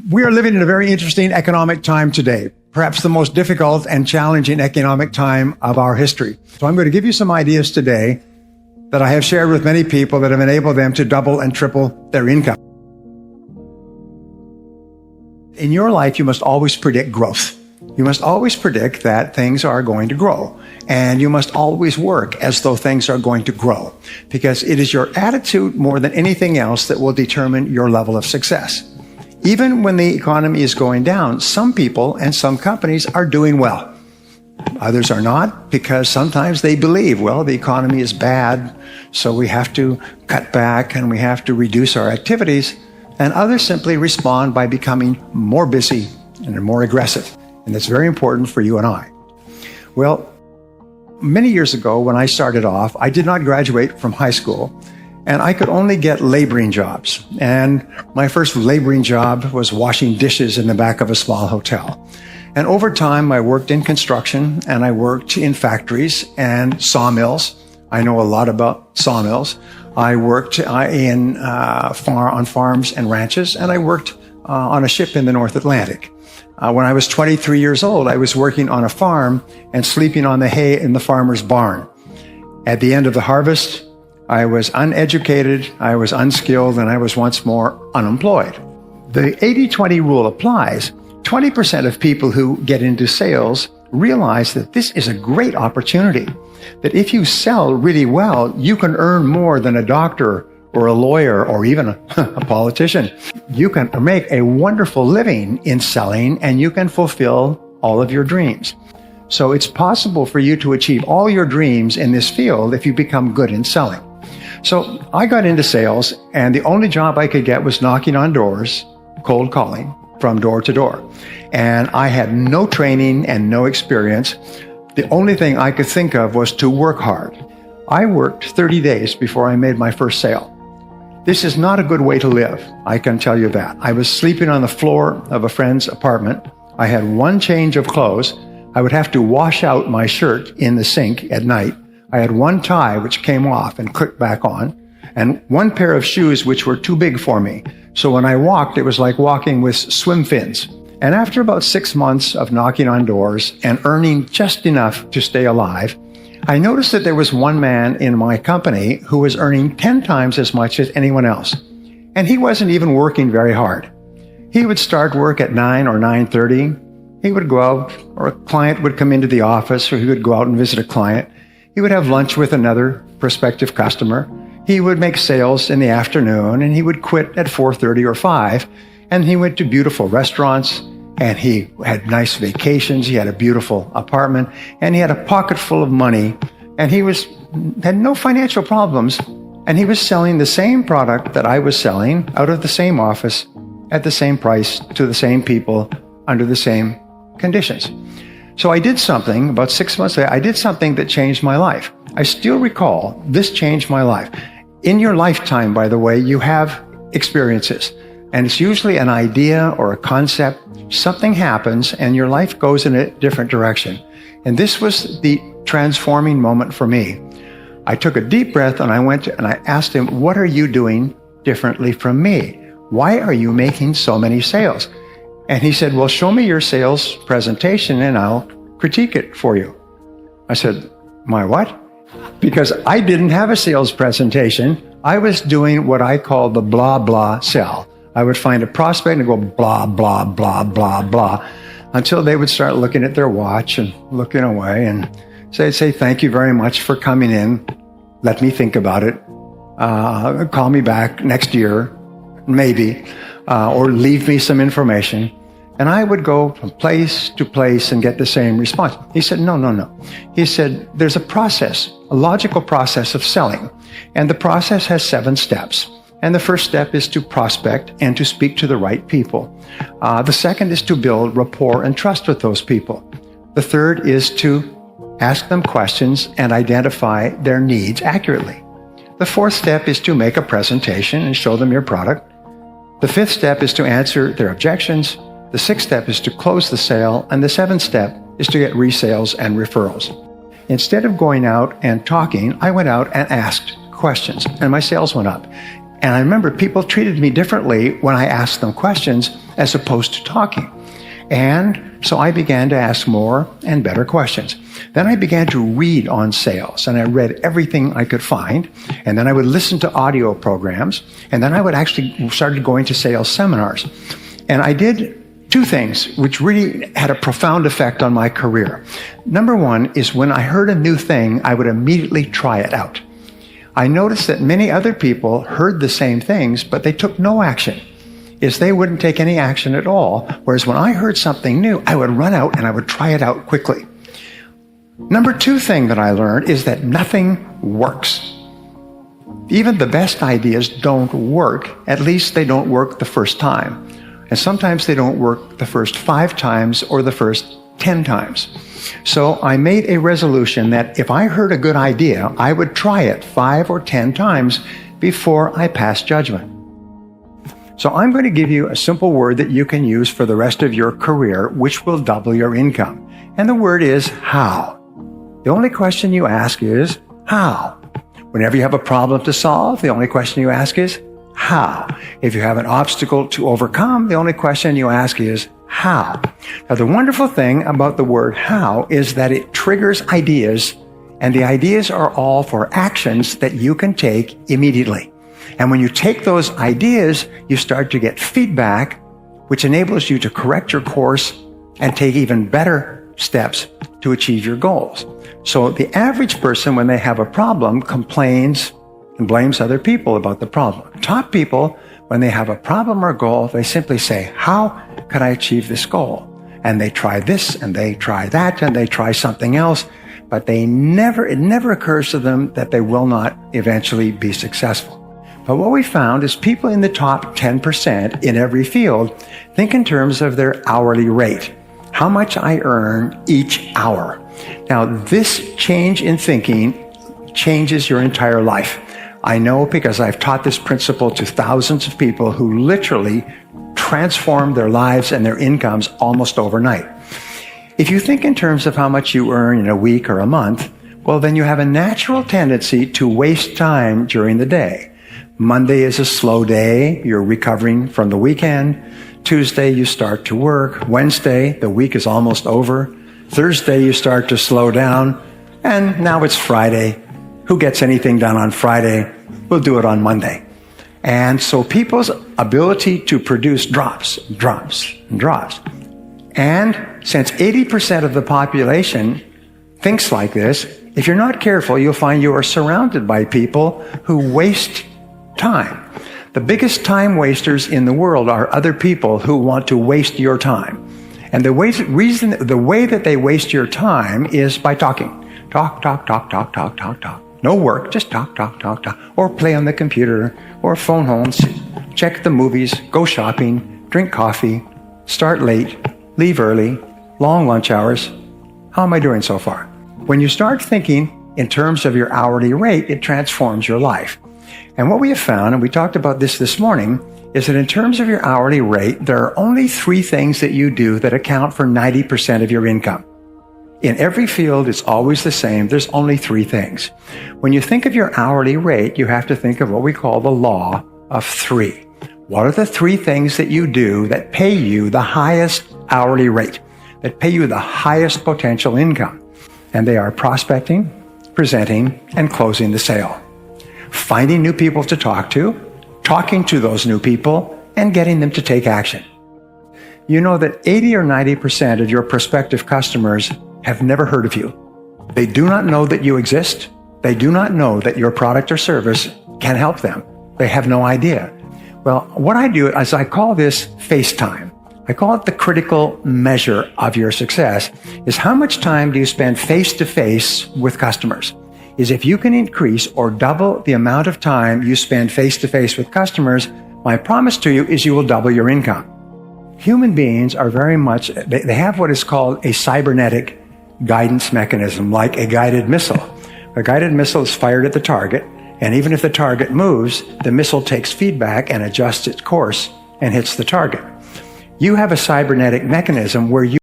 We are living in a very interesting economic time today, perhaps the most difficult and challenging economic time of our history. So I'm going to give you some ideas today that I have shared with many people that have enabled them to double and triple their income. In your life, you must always predict growth. You must always predict that things are going to grow. And you must always work as though things are going to grow, because it is your attitude more than anything else that will determine your level of success. Even when the economy is going down, some people and some companies are doing well. Others are not, because sometimes they believe, well, the economy is bad, so we have to cut back and we have to reduce our activities. And others simply respond by becoming more busy and more aggressive. And it's very important for you and I. Well, many years ago when I started off, I did not graduate from high school, and I could only get laboring jobs. And my first laboring job was washing dishes in the back of a small hotel. And over time, I worked in construction, and I worked in factories and sawmills. I know a lot about sawmills. I worked on farms and ranches, and I worked on a ship in the North Atlantic. When I was 23 years old, I was working on a farm and sleeping on the hay in the farmer's barn. At the end of the harvest, I was uneducated, I was unskilled, and I was once more unemployed. The 80-20 rule applies. 20% of people who get into sales realize that this is a great opportunity, that if you sell really well, you can earn more than a doctor or a lawyer or even a politician. You can make a wonderful living in selling, and you can fulfill all of your dreams. So it's possible for you to achieve all your dreams in this field if you become good in selling. So I got into sales, and the only job I could get was knocking on doors, cold calling from door to door. And I had no training and no experience. The only thing I could think of was to work hard. I worked 30 days before I made my first sale. This is not a good way to live, I can tell you that. I was sleeping on the floor of a friend's apartment. I had one change of clothes. I would have to wash out my shirt in the sink at night. I had one tie which came off and clicked back on, and one pair of shoes which were too big for me. So when I walked, it was like walking with swim fins. And after about 6 months of knocking on doors and earning just enough to stay alive, I noticed that there was one man in my company who was earning 10 times as much as anyone else. And he wasn't even working very hard. He would start work at 9 or 9:30. He would go out, or a client would come into the office, or he would go out and visit a client. He would have lunch with another prospective customer. He would make sales in the afternoon, and he would quit at 4:30 or 5. And he went to beautiful restaurants, and he had nice vacations. He had a beautiful apartment, and he had a pocket full of money, and he had no financial problems, and he was selling the same product that I was selling out of the same office at the same price to the same people under the same conditions. So I did something about 6 months later. I did something that changed my life. I still recall this changed my life. In your lifetime, by the way, you have experiences. And it's usually an idea or a concept. Something happens and your life goes in a different direction. And this was the transforming moment for me. I took a deep breath and I asked him, what are you doing differently from me? Why are you making so many sales? And he said, well, show me your sales presentation and I'll critique it for you. I said, my what? Because I didn't have a sales presentation. I was doing what I call the blah, blah sell. I would find a prospect and go blah, blah, blah, blah, blah, until they would start looking at their watch and looking away. And so I'd say, thank you very much for coming in. Let me think about it. Call me back next year, maybe, or leave me some information. And I would go from place to place and get the same response. He said, no. He said, there's a process, a logical process of selling. And the process has 7 steps. And the first step is to prospect and to speak to the right people. The second is to build rapport and trust with those people. The third is to ask them questions and identify their needs accurately. The fourth step is to make a presentation and show them your product. The fifth step is to answer their objections. The sixth step is to close the sale. And the seventh step is to get resales and referrals. Instead of going out and talking, I went out and asked questions, and my sales went up. And I remember people treated me differently when I asked them questions as opposed to talking. And so I began to ask more and better questions. Then I began to read on sales, and I read everything I could find. And then I would listen to audio programs, and then I would actually started going to sales seminars. And I did two things which really had a profound effect on my career. Number one is when I heard a new thing, I would immediately try it out. I noticed that many other people heard the same things, but they took no action. They wouldn't take any action at all. Whereas when I heard something new, I would run out and I would try it out quickly. Number two thing that I learned is that nothing works. Even the best ideas don't work. At least they don't work the first time. And sometimes they don't work the first 5 times or the first 10 times. So I made a resolution that if I heard a good idea, I would try it 5 or 10 times before I passed judgment. So I'm going to give you a simple word that you can use for the rest of your career, which will double your income. And the word is how. The only question you ask is how. Whenever you have a problem to solve, the only question you ask is how. If you have an obstacle to overcome, the only question you ask is how. Now, the wonderful thing about the word how is that it triggers ideas, and the ideas are all for actions that you can take immediately. And when you take those ideas, you start to get feedback, which enables you to correct your course and take even better steps to achieve your goals. So the average person, when they have a problem, complains and blames other people about the problem. Top people, when they have a problem or goal, they simply say, how can I achieve this goal? And they try this and they try that and they try something else, but it never occurs to them that they will not eventually be successful. But what we found is people in the top 10% in every field think in terms of their hourly rate. How much I earn each hour. Now, this change in thinking changes your entire life. I know because I've taught this principle to thousands of people who literally transform their lives and their incomes almost overnight. If you think in terms of how much you earn in a week or a month, well, then you have a natural tendency to waste time during the day. Monday is a slow day. You're recovering from the weekend. Tuesday, you start to work. Wednesday, the week is almost over. Thursday, you start to slow down. And now it's Friday. Who gets anything done on Friday? We'll do it on Monday. And so people's ability to produce drops. And since 80% of the population thinks like this, if you're not careful, you'll find you are surrounded by people who waste time. The biggest time wasters in the world are other people who want to waste your time. And the way that they waste your time is by talking. Talk. No work, just talk. Or play on the computer, or phone home, check the movies, go shopping, drink coffee, start late, leave early, long lunch hours. How am I doing so far? When you start thinking in terms of your hourly rate, it transforms your life. And what we have found, and we talked about this morning, is that in terms of your hourly rate, there are only 3 things that you do that account for 90% of your income. In every field, it's always the same. There's only 3 things. When you think of your hourly rate, you have to think of what we call the law of 3. What are the 3 things that you do that pay you the highest hourly rate, that pay you the highest potential income? And they are prospecting, presenting, and closing the sale. Finding new people to talk to, talking to those new people, and getting them to take action. You know that 80 or 90% of your prospective customers have never heard of you. They do not know that you exist. They do not know that your product or service can help them. They have no idea. Well, what I do is I call this face time. I call it the critical measure of your success, is how much time do you spend face-to-face with customers? Is if you can increase or double the amount of time you spend face-to-face with customers, my promise to you is you will double your income. Human beings are very much, they have what is called a cybernetic guidance mechanism, like a guided missile. A guided missile is fired at the target, and even if the target moves, the missile takes feedback and adjusts its course and hits the target. You have a cybernetic mechanism where you